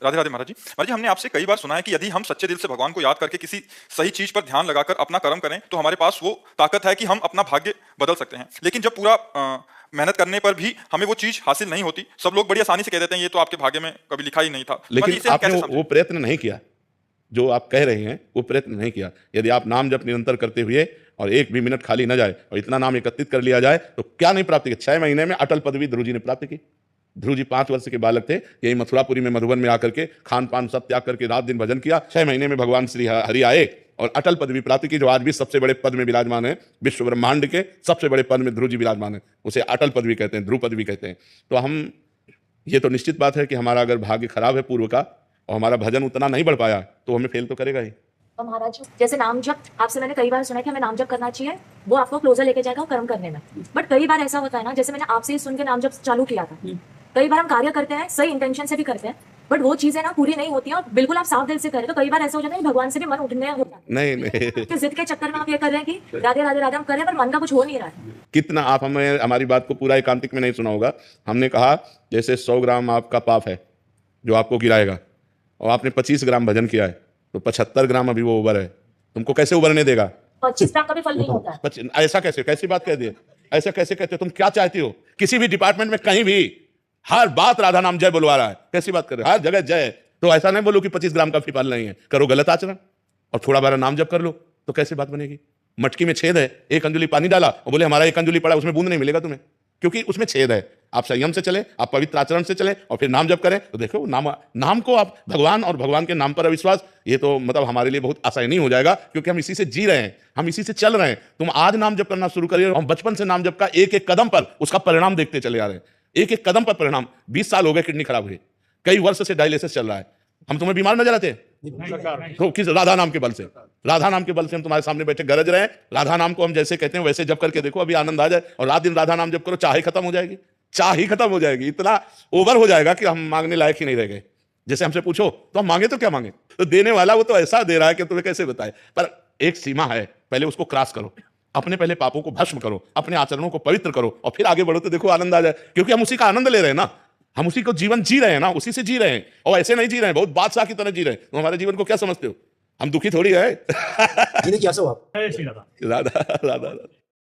राधे राधे महाराज जी। महाराज जी, हमने आपसे कई बार सुना है कि यदि हम सच्चे दिल से भगवान को याद करके किसी सही चीज पर ध्यान लगाकर अपना कर्म करें तो हमारे पास वो ताकत है कि हम अपना भाग्य बदल सकते हैं। लेकिन जब पूरा मेहनत करने पर भी हमें वो चीज हासिल नहीं होती, सब लोग बड़ी आसानी से कह देते हैं ये तो आपके भाग्य में कभी लिखा ही नहीं था। लेकिन आपने वो प्रयत्न नहीं किया जो आप कह रहे हैं, वो प्रयत्न नहीं किया। यदि आप नाम जप निरंतर करते हुए और एक भी मिनट खाली न जाए और इतना नाम एकत्रित कर लिया जाए तो क्या नहीं प्राप्त किया। 6 महीने में अटल पदवी ध्रुव जी ने प्राप्त की। ध्रुव जी 5 वर्ष के बालक थे, यही मथुरापुरी में मधुबन में आकर के खान पान सब त्याग करके रात दिन भजन किया। 6 महीने में भगवान श्री हरि आए और अटल पदवी प्राप्त की, जो आज भी सबसे बड़े पद में विराजमान है। विश्व ब्रह्मांड के सबसे बड़े पद में ध्रुव जी विराजमान है, उसे अटल पदवी कहते हैं, ध्रुव पदवी कहते हैं। तो हम, ये तो निश्चित बात है कि हमारा अगर भाग्य खराब है पूर्व का और हमारा भजन उतना नहीं बढ़ पाया तो हमें फेल तो करेगा ही। तो महाराज जैसे नाम जप आपसे मैंने कई बार सुना है कि हमें नाम जप करना चाहिए, वो आपको क्लोजर लेके जाएगा कर्म करने में। बट कई बार ऐसा होता है ना, जैसे मैंने आपसे ही सुन के नाम जप चालू किया था, कई बार हम कार्य करते हैं सही इंटेंशन से भी करते हैं बट वो चीजें ना पूरी नहीं होती हैं और बिल्कुल आप साफ दिल से करें तो कई बार ऐसा हो जाता है भगवान से भी मन उठने होता है। नहीं जिद के चक्कर में आप ये कर रहे हैं कि राधे राधे राधे हम कर रहे हैं पर मन का कुछ हो नहीं रहा है। कितना आप हमें हमारी बात को पूरा एकांतिक में नहीं सुना होगा। हमने कहा जैसे 100 ग्राम आपका पाप है जो आपको गिराएगा और आपने 25 ग्राम भजन किया है तो 75 ग्राम अभी वो उबर है, तुमको कैसे उबरने देगा? 25 ग्राम का भी फल नहीं होता है। ऐसा कैसे, कैसी बात कह दिए? ऐसा कैसे कहते हो? तुम क्या चाहती हो? किसी भी डिपार्टमेंट में कहीं भी हर बात राधा नाम जय बुलवा रहा है, कैसी बात कर रहे हो? हर जगह जय। तो ऐसा नहीं बोलो कि 25 ग्राम का भी फल नहीं है, करो गलत आचरण और थोड़ा बारा नाम जप कर लो तो कैसे बात बनेगी? मटकी में छेद है, 1 अंजुली पानी डाला और बोले हमारा 1 अंजुली पड़ा, उसमें बूंद नहीं मिलेगा तुम्हें, क्योंकि उसमें छेद है। आप संयम से चले, आप पवित्र आचरण से चले और फिर नाम जप करें तो देखो नाम को आप भगवान और भगवान के नाम पर अविश्वास, ये तो मतलब हमारे लिए बहुत आसानी हो जाएगा क्योंकि हम इसी से जी रहे हैं, हम इसी से चल रहे हैं। तुम आज नाम जप करना शुरू करिए, हम बचपन से नाम जप का एक एक कदम पर उसका परिणाम देखते चले आ रहे हैं, एक एक कदम पर परिणाम। 20 साल हो गए किडनी खराब हुई, कई वर्ष से डायलिसिस चल रहा है, हम तुम्हें बीमार नजर आते तो किस राधा नाम के बल से, राधा नाम के बल से हम तुम्हारे सामने बैठे गरज रहे हैं। राधा नाम को हम जैसे कहते हैं वैसे जप करके देखो, अभी आनंद आ जाए। और रात दिन राधा नाम जप करो, चाह ही खत्म हो जाएगी, चाह ही खत्म हो जाएगी। इतना ओवर हो जाएगा कि हम मांगने लायक ही नहीं रह गए। जैसे हमसे पूछो तो हम मांगे तो क्या मांगे, तो देने वाला वो तो ऐसा दे रहा है कि तुम्हें कैसे बताए। पर एक सीमा है, पहले उसको क्रॉस करो, अपने पहले पापों को भस्म करो, अपने आचरणों को पवित्र करो और फिर आगे बढ़ो तो देखो आनंद आ जाए। क्योंकि हम उसी का आनंद ले रहे हैं ना, हम उसी को जीवन जी रहे हैं ना, उसी से जी रहे हैं और ऐसे नहीं जी रहे हैं बहुत बादशाह की तरह जी रहे हैं। तो हमारे जीवन को क्या समझते हो? हम दुखी थोड़ी है। क्या सब आप राधा राधा राधा।